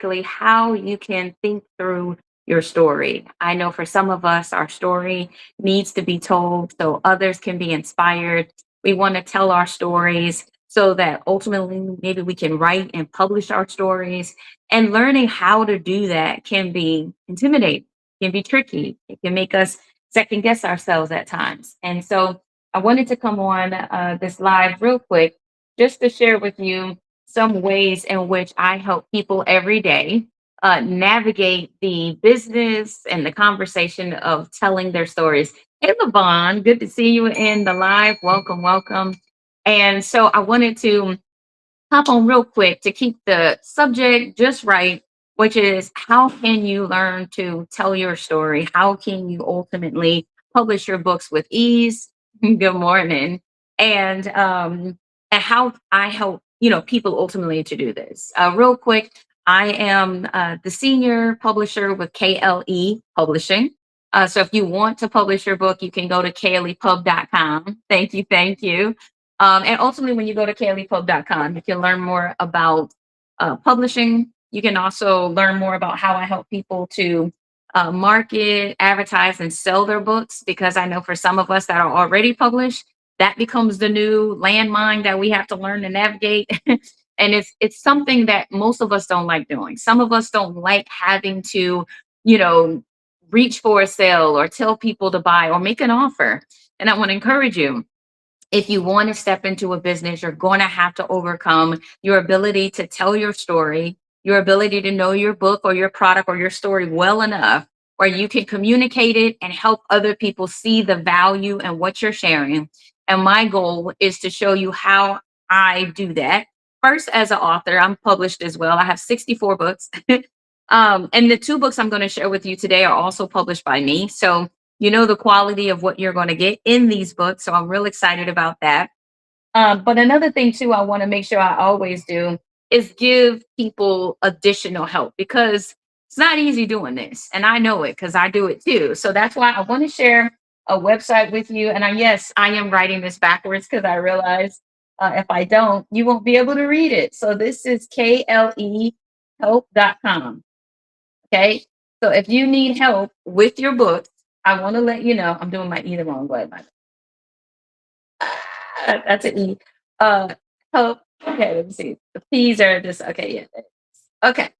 basically how you can think through your story. I know for some of us, our story needs to be told so others can be inspired. We want to tell our stories so that ultimately maybe we can write and publish our stories. And learning how to do that can be intimidating, can be tricky. It can make us second guess ourselves at times. And so I wanted to come on this live real quick just to share with you some ways in which I help people every day navigate the business and the conversation of telling their stories. Hey, Levon, good to see you in the live. Welcome, welcome. And so I wanted to hop on real quick to keep the subject just right, which is how can you learn to tell your story? How can you ultimately publish your books with ease? Good morning. And how I help, people ultimately to do this. Real quick, I am the senior publisher with KLE Publishing. So if you want to publish your book, you can go to klepub.com. Thank you, thank you. And ultimately, when you go to kayleepub.com, you can learn more about publishing. You can also learn more about how I help people to market, advertise, and sell their books. Because I know for some of us that are already published, that becomes the new landmine that we have to learn to navigate. And it's something that most of us don't like doing. Some of us don't like having to, you know, reach for a sale or tell people to buy or make an offer. And I want to encourage you, if you want to step into a business, you're going to have to overcome your ability to tell your story, your ability to know your book or your product or your story well enough where you can communicate it and help other people see the value and what you're sharing. And my goal is to show you how I do that. First, as an author, I'm published as well. I have 64 books. And the two books I'm going to share with you today are also published by me. So you know the quality of what you're going to get in these books. So I'm real excited about that. But another thing too, I want to make sure I always do is give people additional help because it's not easy doing this. And I know it because I do it too. So that's why I want to share a website with you. And yes, I am writing this backwards because I realize if I don't, you won't be able to read it. So this is klehelp.com. Okay. So if you need help with your book, I want to let you know I'm doing my E the wrong way. That's an E. Uh, help. Okay, let me see. The P's are just okay. Yeah. Okay.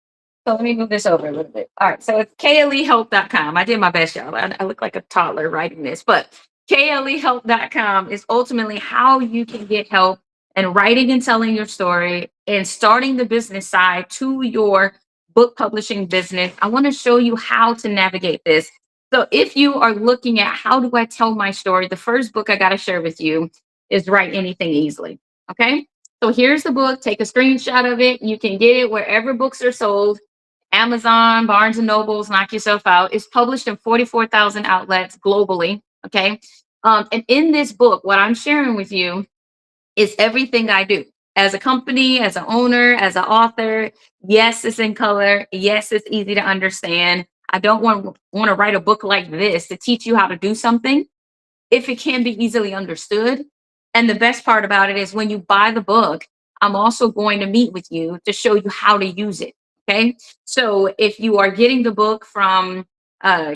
So let me move this over a little bit. All right. So it's klehelp.com. I did my best, y'all. I look like a toddler writing this, but klehelp.com is ultimately how you can get help in writing and telling your story and starting the business side to your book publishing business. I want to show you how to navigate this. So if you are looking at how do I tell my story, the first book I got to share with you is Write Anything Easily. Okay. So here's the book. Take a screenshot of it. You can get it wherever books are sold. Amazon, Barnes and Nobles, knock yourself out. It's published in 44,000 outlets globally. Okay. And in this book, what I'm sharing with you is everything I do as a company, as an owner, as an author. Yes, it's in color. Yes, it's easy to understand. I don't want to write a book like this to teach you how to do something if it can be easily understood. And the best part about it is when you buy the book, I'm also going to meet with you to show you how to use it. Okay. So if you are getting the book from, uh,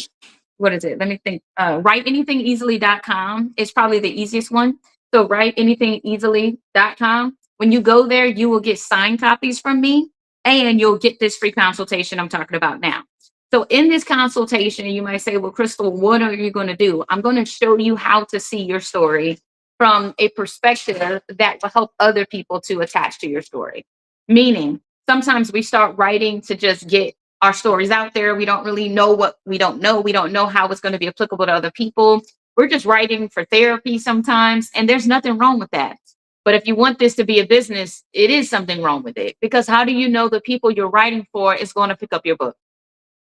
what is it? Let me think. Writeanythingeasily.com is probably the easiest one. So writeanythingeasily.com. When you go there, you will get signed copies from me and you'll get this free consultation I'm talking about now. So in this consultation, you might say, well, Crystal, what are you going to do? I'm going to show you how to see your story from a perspective that will help other people to attach to your story. Meaning, sometimes we start writing to just get our stories out there. We don't really know what we don't know. We don't know how it's going to be applicable to other people. We're just writing for therapy sometimes, and there's nothing wrong with that. But if you want this to be a business, it is something wrong with it because how do you know the people you're writing for is going to pick up your book?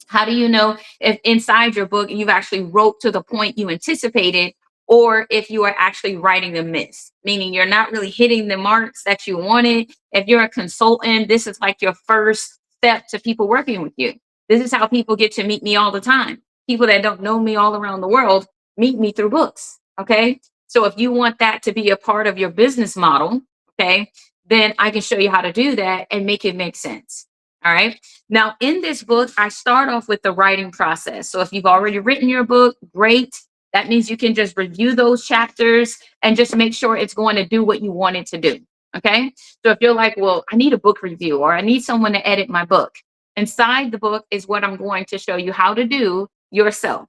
How do you know if inside your book you've actually wrote to the point you anticipated, or if you are actually writing a miss, meaning you're not really hitting the marks that you wanted? If you're a consultant, this is like your first step to people working with you. This is how people get to meet me all the time. People that don't know me all around the world meet me through books. Okay. So if you want that to be a part of your business model, okay, then I can show you how to do that and make it make sense. All right. Now, in this book, I start off with the writing process. So if you've already written your book, great. That means you can just review those chapters and just make sure it's going to do what you want it to do. Okay. So if you're like, well, I need a book review or I need someone to edit my book, inside the book is what I'm going to show you how to do yourself.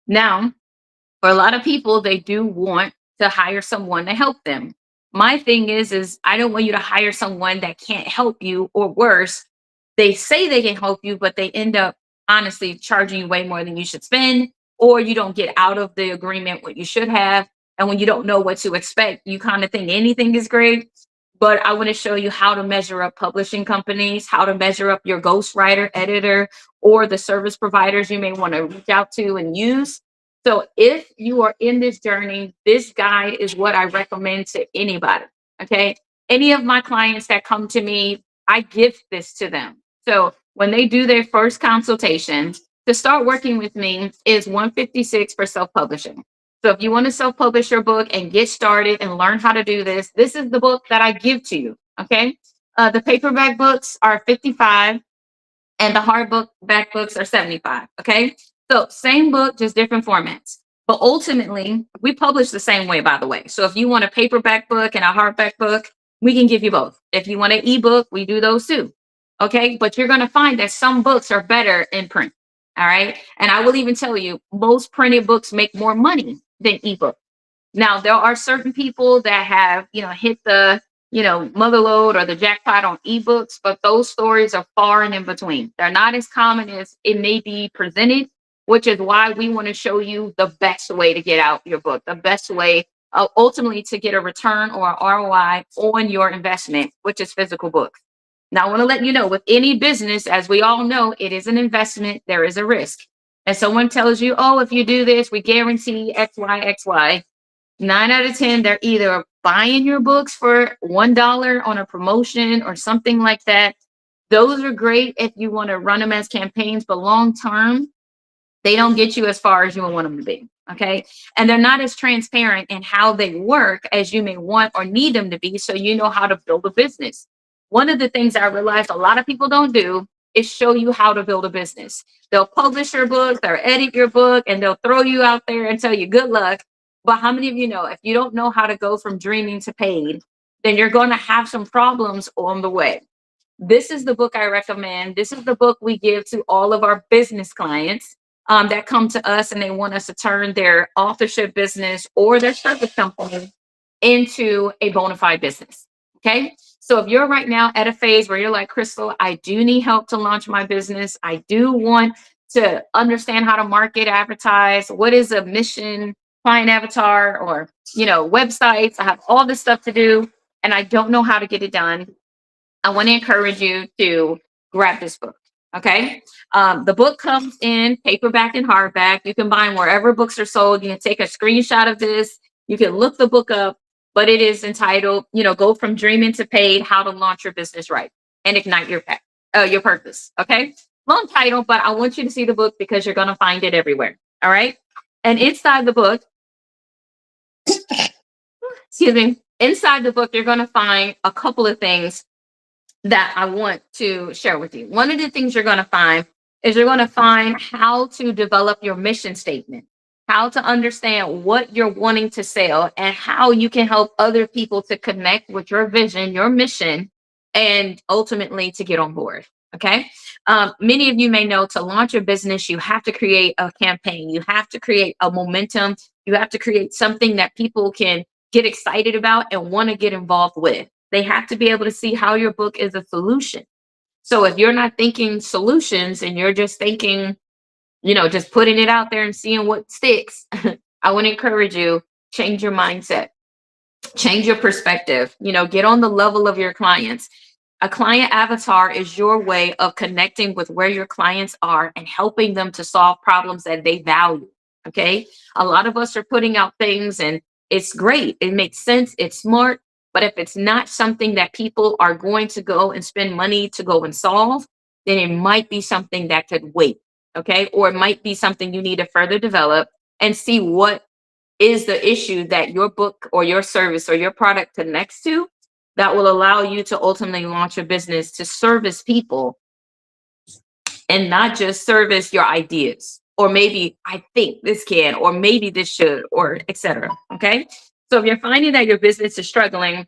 Now, for a lot of people, they do want to hire someone to help them. My thing is I don't want you to hire someone that can't help you, or worse, they say they can help you, but they end up honestly charging you way more than you should spend, or you don't get out of the agreement what you should have. And when you don't know what to expect, you kind of think anything is great. But I want to show you how to measure up publishing companies, how to measure up your ghostwriter, editor, or the service providers you may want to reach out to and use. So if you are in this journey, this guide is what I recommend to anybody. Okay. Any of my clients that come to me, I gift this to them. So when they do their first consultation, to start working with me is 156 for self-publishing. So if you want to self-publish your book and get started and learn how to do this, this is the book that I give to you. Okay. The paperback books are 55 and the hardback books are 75. Okay. So same book, just different formats. But ultimately, we publish the same way, by the way. So if you want a paperback book and a hardback book, we can give you both. If you want an ebook, we do those too. Okay. But you're going to find that some books are better in print. All right. And I will even tell you, most printed books make more money than ebook. Now, there are certain people that have, hit the, mother load or the jackpot on ebooks, but those stories are far and in between. They're not as common as it may be presented, which is why we want to show you the best way to get out your book, the best way ultimately to get a return or an ROI on your investment, which is physical books. Now, I want to let you know with any business, as we all know, it is an investment. There is a risk. And someone tells you, oh, if you do this, we guarantee X, Y, X, Y. 9 out of 10, they're either buying your books for $1 on a promotion or something like that. Those are great if you want to run them as campaigns, but long term, they don't get you as far as you want them to be. Okay. And they're not as transparent in how they work as you may want or need them to be. So you know how to build a business. One of the things I realized a lot of people don't do is show you how to build a business. They'll publish your book, they'll edit your book, and they'll throw you out there and tell you good luck. But how many of you know if you don't know how to go from dreaming to paid, then you're going to have some problems on the way? This is the book I recommend. This is the book we give to all of our business clients that come to us and they want us to turn their authorship business or their service company into a bona fide business. Okay. So if you're right now at a phase where you're like, Crystal, I do need help to launch my business. I do want to understand how to market, advertise. What is a mission, client avatar, or, websites? I have all this stuff to do and I don't know how to get it done. I want to encourage you to grab this book. Okay. The book comes in paperback and hardback. You can buy them wherever books are sold. You can take a screenshot of this. You can look the book up, but it is entitled, Go from Dreaming to Paid, How to Launch Your Business Right and Ignite your purpose. Okay. Long title, but I want you to see the book because you're going to find it everywhere. All right. And inside the book, excuse me, inside the book, you're going to find a couple of things that I want to share with you. One of the things you're going to find is you're going to find how to develop your mission statement, how to understand what you're wanting to sell, and how you can help other people to connect with your vision, your mission, and ultimately to get on board. Okay. Many of you may know to launch a business, you have to create a campaign, you have to create a momentum, you have to create something that people can get excited about and want to get involved with. They have to be able to see how your book is a solution. So if you're not thinking solutions and you're just thinking, just putting it out there and seeing what sticks, I want to encourage you, change your mindset, change your perspective, get on the level of your clients. A client avatar is your way of connecting with where your clients are and helping them to solve problems that they value. Okay. A lot of us are putting out things and it's great. It makes sense. It's smart. But if it's not something that people are going to go and spend money to go and solve, then it might be something that could wait. Okay. Or it might be something you need to further develop and see what is the issue that your book or your service or your product connects to that will allow you to ultimately launch a business to service people and not just service your ideas, or maybe I think this can, or maybe this should, or etc. Okay. So if you're finding that your business is struggling,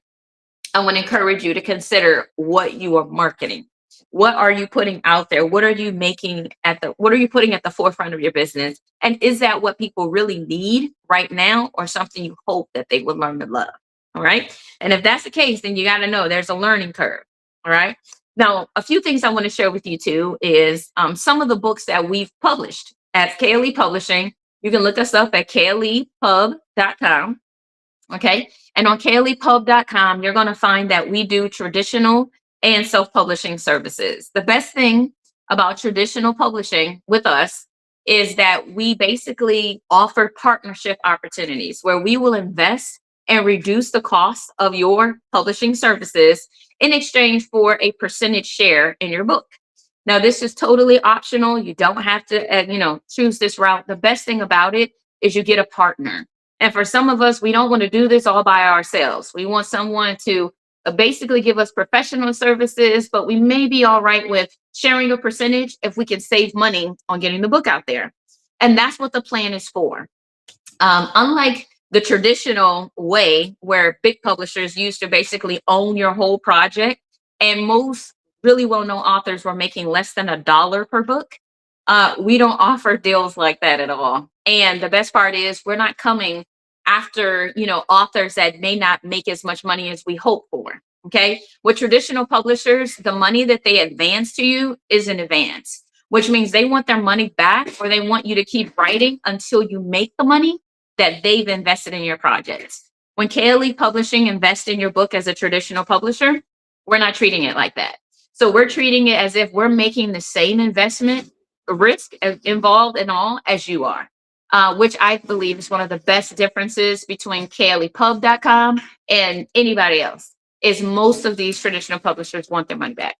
I want to encourage you to consider what you are marketing. What are you putting out there? What are you putting at the forefront of your business? And is that what people really need right now, or something you hope that they would learn to love? All right. And if that's the case, then you got to know there's a learning curve. All right. Now, a few things I want to share with you too is some of the books that we've published at KLE Publishing. You can look us up at klepub.com. Okay. And on klepub.com, you're going to find that we do traditional and self-publishing services. The best thing about traditional publishing with us is that we basically offer partnership opportunities where we will invest and reduce the cost of your publishing services in exchange for a percentage share in your book. Now, this is totally optional. You don't have to, choose this route. The best thing about it is you get a partner. And for some of us, we don't want to do this all by ourselves. We want someone to basically give us professional services, but we may be all right with sharing a percentage if we can save money on getting the book out there. And that's what the plan is for. Unlike the traditional way where big publishers used to basically own your whole project, and most really well-known authors were making less than $1 per book, we don't offer deals like that at all. And the best part is we're not coming after, authors that may not make as much money as we hope for. Okay. With traditional publishers, the money that they advance to you is in advance, which means they want their money back, or they want you to keep writing until you make the money that they've invested in your projects. When KLE Publishing invests in your book as a traditional publisher, we're not treating it like that. So we're treating it as if we're making the same investment risk involved in all as you are, which I believe is one of the best differences between klepub.com and anybody else. Is most of these traditional publishers want their money back,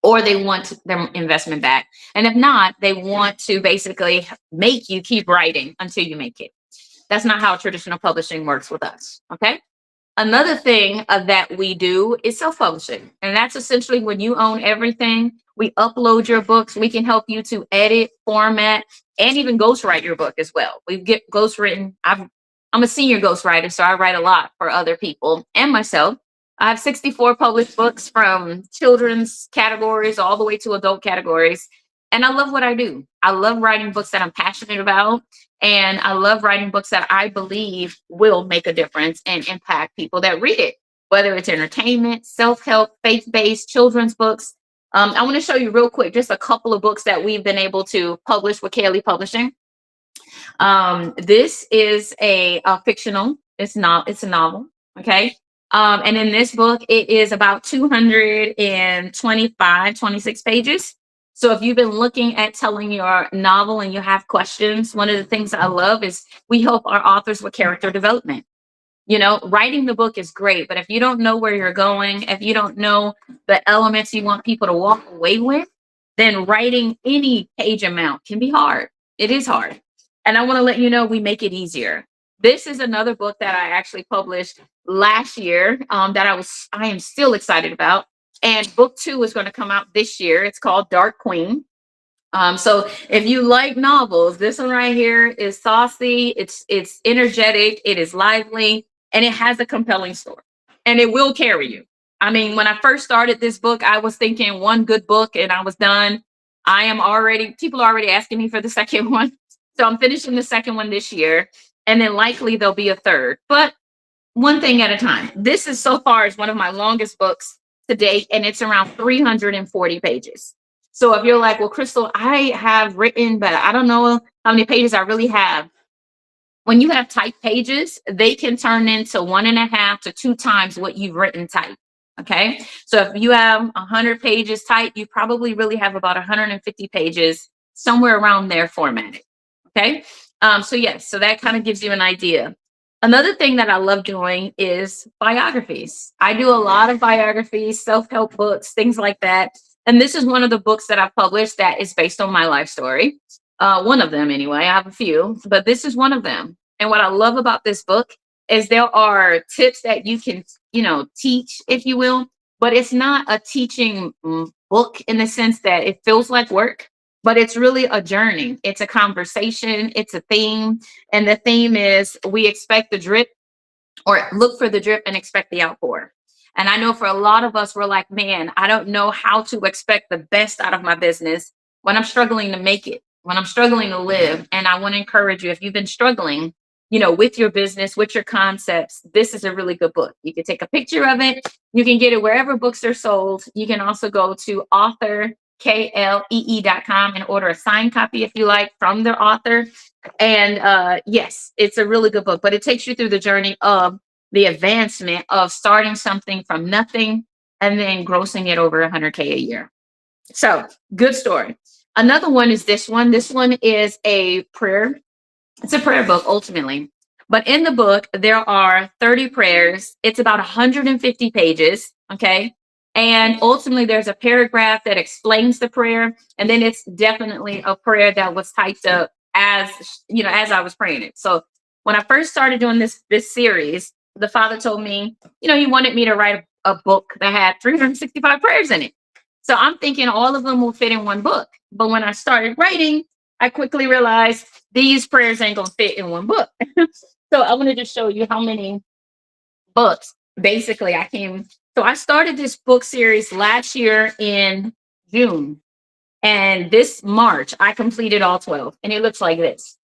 or they want their investment back. And if not, they want to basically make you keep writing until you make it. That's not how traditional publishing works with us. Okay. Another thing that we do is self-publishing. And that's essentially when you own everything. We upload your books. We can help you to edit, format, and even ghostwrite your book as well. We get ghostwritten. I'm a senior ghostwriter, so I write a lot for other people and myself. I have 64 published books from children's categories all the way to adult categories. And I love what I do. I love writing books that I'm passionate about. And I love writing books that I believe will make a difference and impact people that read it, whether it's entertainment, self-help, faith-based, children's books. I want to show you real quick just a couple of books that we've been able to publish with KLE Publishing. This is a fictional. It's a novel. Okay. And in this book, it is about 26 pages. So if you've been looking at telling your novel and you have questions, one of the things I love is we help our authors with character development. Writing the book is great, but if you don't know where you're going, if you don't know the elements you want people to walk away with, then writing any page amount can be hard. It is hard. And I want to let you know we make it easier. This is another book that I actually published last year that I am still excited about. And book 2 is going to come out this year. It's called Dark Queen. So if you like novels, this one right here is saucy. It's energetic. It is lively, and it has a compelling story, and it will carry you. I mean, when I first started this book, I was thinking one good book and I was done. People are already asking me for the second one. So I'm finishing the second one this year, and then likely there'll be a third, but one thing at a time. This is so far is one of my longest books to date, and it's around 340 pages. So if you're like, well, Crystal, I have written, but I don't know how many pages I really have. When you have typed pages, they can turn into 1.5 to 2 times what you've written typed. Okay. So if you have 100 pages typed, you probably really have about 150 pages somewhere around there formatted. Okay. So that kind of gives you an idea. Another thing that I love doing is biographies. I do a lot of biographies, self-help books, things like that. And this is one of the books that I've published that is based on my life story. One of them anyway. I have a few, but this is one of them. And what I love about this book is there are tips that you can, teach, if you will, but it's not a teaching book in the sense that it feels like work. but it's really a journey. It's a conversation, it's a theme. And the theme is we expect the drip, or look for the drip and expect the outpour. And I know for a lot of us, we're like, man, I don't know how to expect the best out of my business when I'm struggling to make it, when I'm struggling to live. And I want to encourage you, if you've been struggling, with your business, with your concepts, this is a really good book. You can take a picture of it. You can get it wherever books are sold. You can also go to authorklee.com and order a signed copy if you like from the author. And yes, it's a really good book, but it takes you through the journey of the advancement of starting something from nothing and then grossing it over 100K a year. So, good story. Another one is this one. This one is a prayer. It's a prayer book ultimately. But in the book, there are 30 prayers. It's about 150 pages. Okay. And ultimately, there's a paragraph that explains the prayer. And then it's definitely a prayer that was typed up as I was praying it. So when I first started doing this series, the Father told me, he wanted me to write a book that had 365 prayers in it. So I'm thinking all of them will fit in one book. But when I started writing, I quickly realized these prayers ain't gonna fit in one book. So I want to just show you how many books basically I started this book series last year in June. And this March, I completed all 12, and it looks like this.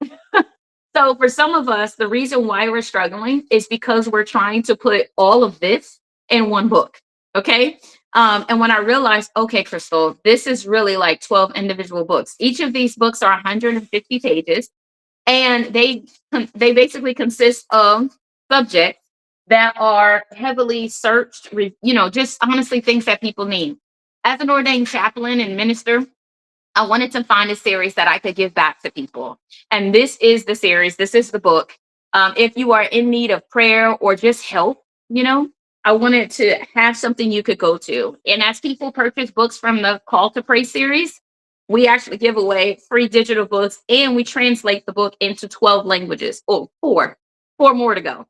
So for some of us, the reason why we're struggling is because we're trying to put all of this in one book. Okay. And when I realized, okay, Crystal, this is really like 12 individual books. Each of these books are 150 pages, and they basically consist of subjects that are heavily searched, just honestly things that people need. As an ordained chaplain and minister, I wanted to find a series that I could give back to people. And this is the series, this is the book. If you are in need of prayer or just help, I wanted to have something you could go to. And as people purchase books from the Call to Pray series, we actually give away free digital books, and we translate the book into 12 languages. Oh, four more to go.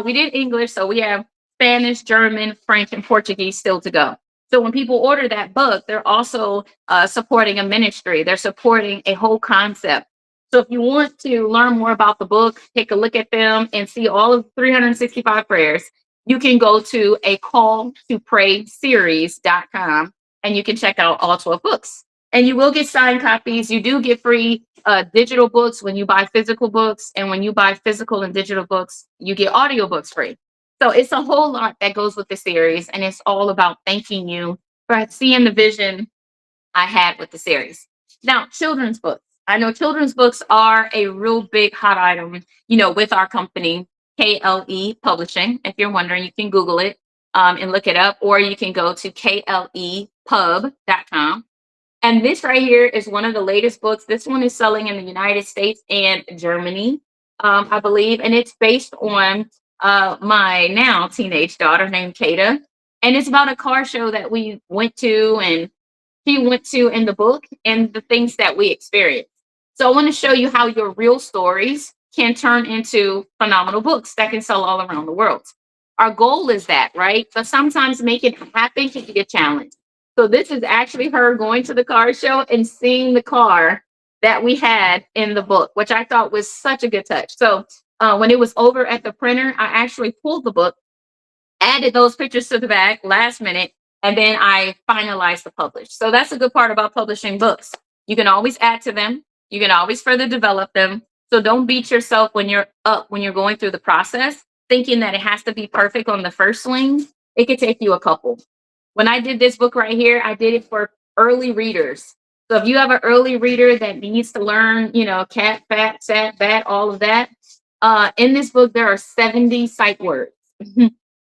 We did English, so we have Spanish, German, French, and Portuguese still to go. So when people order that book, they're also supporting a ministry. They're supporting a whole concept. So if you want to learn more about the book, take a look at them and see all of 365 prayers, you can go to a call to pray series.com and you can check out all 12 books. And you will get signed copies. You do get free digital books when you buy physical books. And when you buy physical and digital books, you get audiobooks free. So it's a whole lot that goes with the series. And it's all about thanking you for seeing the vision I had with the series. Now, children's books. I know children's books are a real big hot item, with our company, KLE Publishing. If you're wondering, you can Google it and look it up, or you can go to klepub.com. And this right here is one of the latest books. This one is selling in the United States and Germany, I believe. And it's based on my now teenage daughter named Kata. And it's about a car show that we went to and she went to in the book and the things that we experienced. So I want to show you how your real stories can turn into phenomenal books that can sell all around the world. Our goal is that, right? But sometimes making it happen can be a challenge. So this is actually her going to the car show and seeing the car that we had in the book, which I thought was such a good touch. So when it was over at the printer, I actually pulled the book, added those pictures to the back last minute, and then I finalized the publish. So that's a good part about publishing books. You can always add to them. You can always further develop them. So don't beat yourself when you're going through the process, thinking that it has to be perfect on the first swing. It could take you a couple. When I did this book right here, I did it for early readers. So if you have an early reader that needs to learn, cat, fat, sat, bat, all of that, in this book, there are 70 sight words.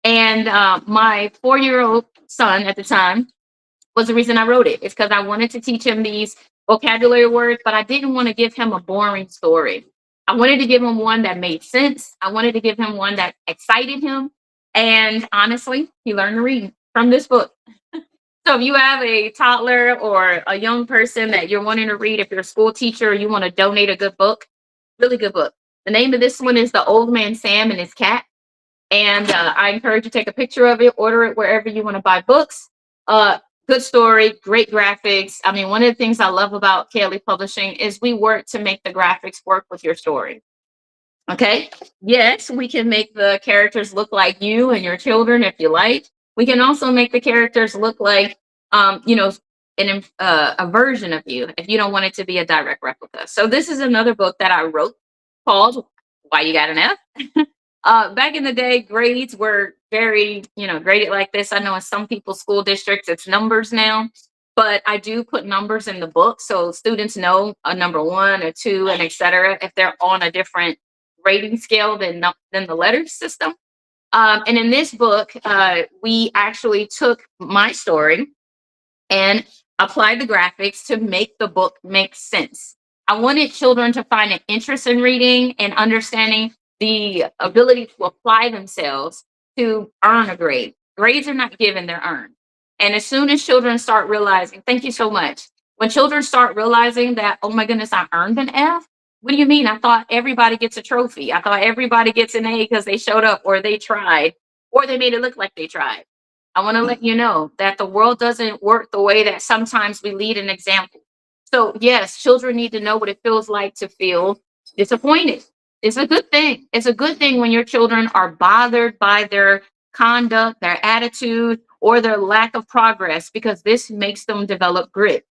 And my 4-year-old son at the time was the reason I wrote it. It's because I wanted to teach him these vocabulary words, but I didn't want to give him a boring story. I wanted to give him one that made sense. I wanted to give him one that excited him. And honestly, he learned to read from this book. So if you have a toddler or a young person that you're wanting to read, if you're a school teacher, you want to donate a good book, really good book. The name of this one is The Old Man Sam and His Cat. And I encourage you to take a picture of it, order it wherever you want to buy books. Good story, great graphics. I mean, one of the things I love about Kaylee Publishing is we work to make the graphics work with your story. Okay. Yes, we can make the characters look like you and your children if you like. We can also make the characters look like, you know, a version of you if you don't want it to be a direct replica. So this is another book that I wrote called "Why You Got an F." Back in the day, grades were very, graded like this. I know in some people's school districts it's numbers now, but I do put numbers in the book so students know a number one or two and etc. if they're on a different rating scale than the letter system. And in this book, we actually took my story and applied the graphics to make the book make sense. I wanted children to find an interest in reading and understanding the ability to apply themselves to earn a grade. Grades are not given, they're earned. And as soon as children start realizing, thank you so much. When children start realizing that, oh my goodness, I earned an F. What do you mean? I thought everybody gets a trophy. I thought everybody gets an A because they showed up or they tried or they made it look like they tried. I want to let you know that the world doesn't work the way that sometimes we lead an example. So, yes, children need to know what it feels like to feel disappointed. It's a good thing. It's a good thing when your children are bothered by their conduct, their attitude, or their lack of progress, because this makes them develop grit.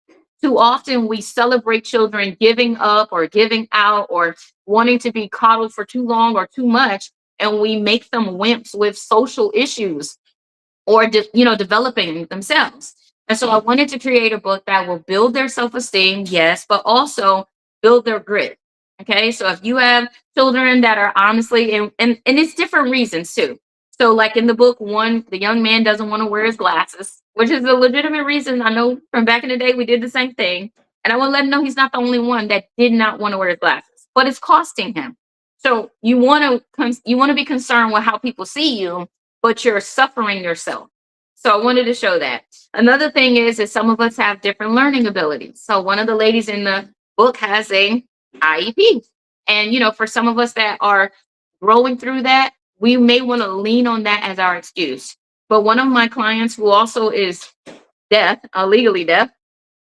Too often, we celebrate children giving up or giving out or wanting to be coddled for too long or too much, and we make them wimps with social issues or developing themselves. And so I wanted to create a book that will build their self-esteem, yes, but also build their grit. Okay, so if you have children that are honestly and it's different reasons too. So like in the book one, the young man doesn't want to wear his glasses, which is a legitimate reason. I know from back in the day we did the same thing, and I want to let him know he's not the only one that did not want to wear his glasses, but it's costing him. So you want to be concerned with how people see you, but you're suffering yourself. So I wanted to show that. Another thing is some of us have different learning abilities. So one of the ladies in the book has a IEP. And for some of us that are growing through that, we may want to lean on that as our excuse. But one of my clients who also is deaf, legally deaf,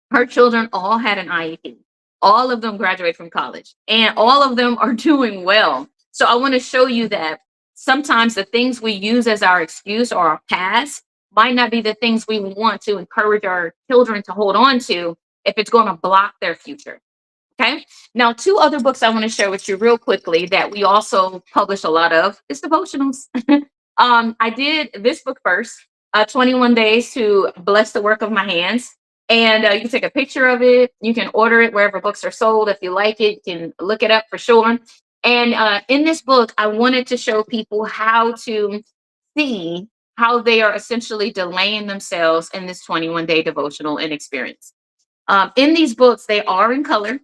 her children all had an IEP. All of them graduate from college and all of them are doing well. So I want to show you that sometimes the things we use as our excuse or our past might not be the things we want to encourage our children to hold on to if it's going to block their future. Okay. Now, two other books I want to share with you real quickly that we also publish a lot of is devotionals. I did this book first, 21 Days to Bless the Work of My Hands. And you can take a picture of it. You can order it wherever books are sold. If you like it, you can look it up for sure. And in this book, I wanted to show people how to see how they are essentially delaying themselves in this 21-day devotional and experience. In these books, they are in color.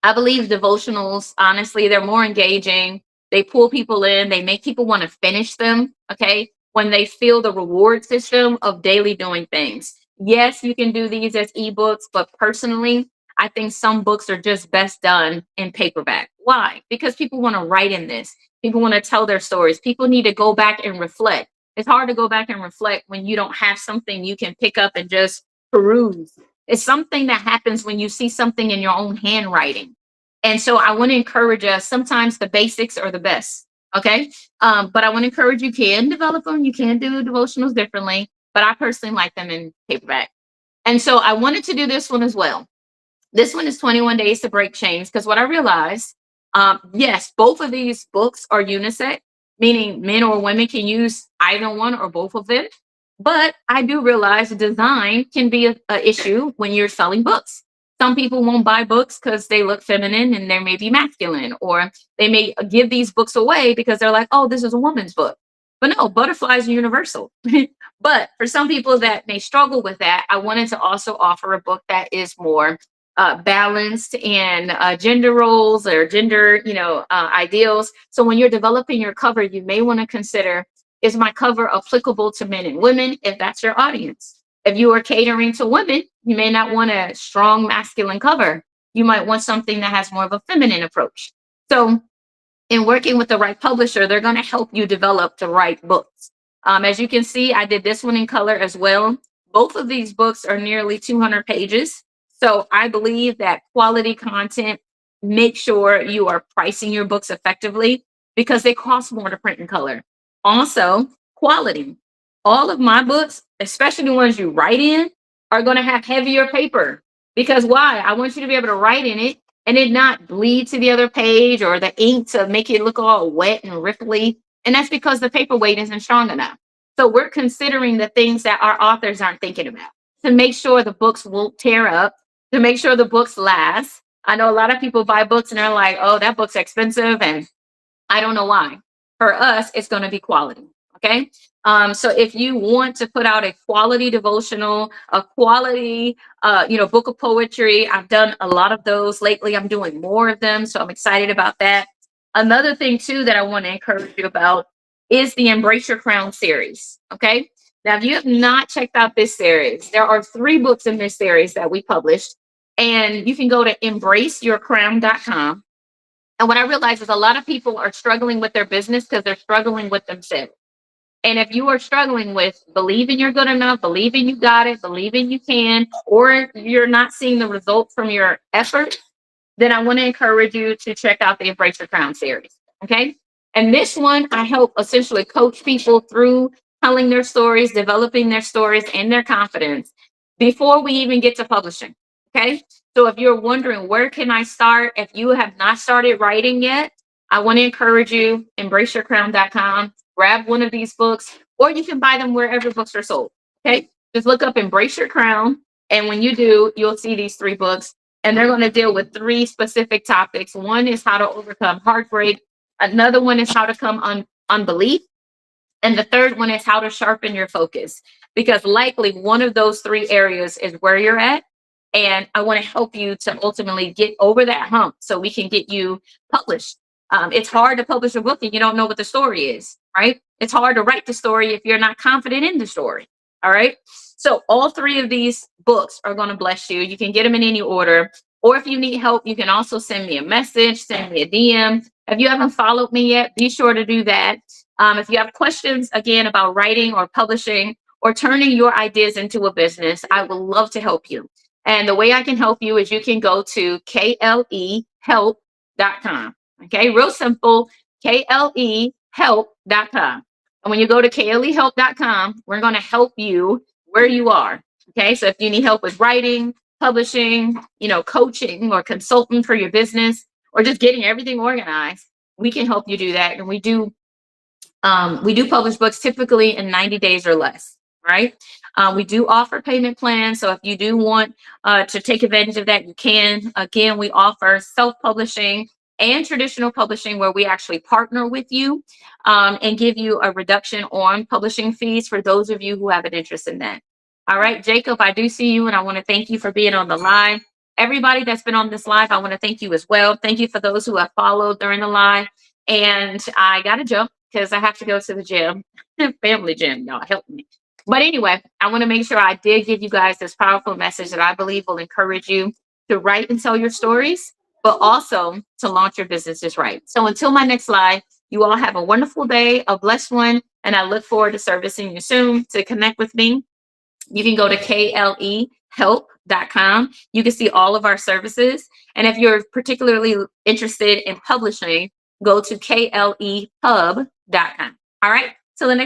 I believe devotionals, honestly, they're more engaging. They pull people in, they make people want to finish them. Okay. When they feel the reward system of daily doing things. Yes, you can do these as ebooks, but personally, I think some books are just best done in paperback. Why? Because people want to write in this. People want to tell their stories. People need to go back and reflect. It's hard to go back and reflect when you don't have something you can pick up and just peruse. It's something that happens when you see something in your own handwriting. And so I want to encourage us. Sometimes the basics are the best. Okay. But I want to encourage you can develop them. You can do devotionals differently, but I personally like them in paperback. And so I wanted to do this one as well. This one is 21 Days to Break Chains because what I realized, yes, both of these books are unisex, meaning men or women can use either one or both of them. But I do realize design can be a issue when you're selling books. Some people won't buy books because they look feminine and they may be masculine, or they may give these books away because they're like, oh, this is a woman's book. But no, butterflies are universal. But for some people that may struggle with that, I wanted to also offer a book that is more balanced and gender roles or gender, ideals. So when you're developing your cover, you may want to consider, is my cover applicable to men and women if that's your audience? If you are catering to women, you may not want a strong masculine cover. You might want something that has more of a feminine approach. So in working with the right publisher, they're going to help you develop the right books. As you can see, I did this one in color as well. Both of these books are nearly 200 pages. So I believe that quality content, make sure you are pricing your books effectively because they cost more to print in color. Also, quality. All of my books, especially the ones you write in, are going to have heavier paper. Because why? I want you to be able to write in it and it not bleed to the other page or the ink to make it look all wet and ripply. And that's because the paper weight isn't strong enough. So we're considering the things that our authors aren't thinking about to make sure the books won't tear up, to make sure the books last. I know a lot of people buy books and they're like, oh, that book's expensive. And I don't know why. For us, it's going to be quality. Okay. So if you want to put out a quality devotional, a quality, book of poetry, I've done a lot of those lately. I'm doing more of them. So I'm excited about that. Another thing too, that I want to encourage you about is the Embrace Your Crown series. Okay. Now, if you have not checked out this series, there are 3 books in this series that we published, and you can go to embraceyourcrown.com. And what I realized is a lot of people are struggling with their business because they're struggling with themselves. And if you are struggling with believing you're good enough, believing you got it, believing you can, or you're not seeing the results from your effort, then I want to encourage you to check out the Embrace Your Crown series. Okay. And this one, I help essentially coach people through telling their stories, developing their stories and their confidence before we even get to publishing. Okay. So if you're wondering, where can I start? If you have not started writing yet, I want to encourage you, embraceyourcrown.com, grab one of these books, or you can buy them wherever books are sold. Okay. Just look up Embrace Your Crown. And when you do, you'll see these 3 books, and they're going to deal with 3 specific topics. One is how to overcome heartbreak. Another one is how to come unbelief. And the third one is how to sharpen your focus, because likely one of those 3 areas is where you're at. And I want to help you to ultimately get over that hump so we can get you published. It's hard to publish a book and you don't know what the story is, right? It's hard to write the story if you're not confident in the story. All right. So all 3 of these books are going to bless you. You can get them in any order. Or if you need help, you can also send me a message, send me a DM. If you haven't followed me yet, be sure to do that. If you have questions, again, about writing or publishing or turning your ideas into a business, I would love to help you. And the way I can help you is you can go to klehelp.com. Okay, real simple, klehelp.com. And when you go to klehelp.com, we're going to help you where you are. Okay, so if you need help with writing, publishing, coaching or consulting for your business, or just getting everything organized, we can help you do that. And we do publish books typically in 90 days or less, right? We do offer payment plans. So if you do want to take advantage of that, you can. Again, we offer self-publishing and traditional publishing, where we actually partner with you and give you a reduction on publishing fees for those of you who have an interest in that. All right, Jacob, I do see you, and I want to thank you for being on the live. Everybody that's been on this live, I want to thank you as well. Thank you for those who have followed during the live. And I got to jump because I have to go to the gym, family gym, y'all help me. But anyway, I want to make sure I did give you guys this powerful message that I believe will encourage you to write and tell your stories, but also to launch your business just right. So until my next live, you all have a wonderful day, a blessed one, and I look forward to servicing you soon. To connect with me, you can go to klehelp.com. You can see all of our services. And if you're particularly interested in publishing, go to klehub.com. All right. Till the next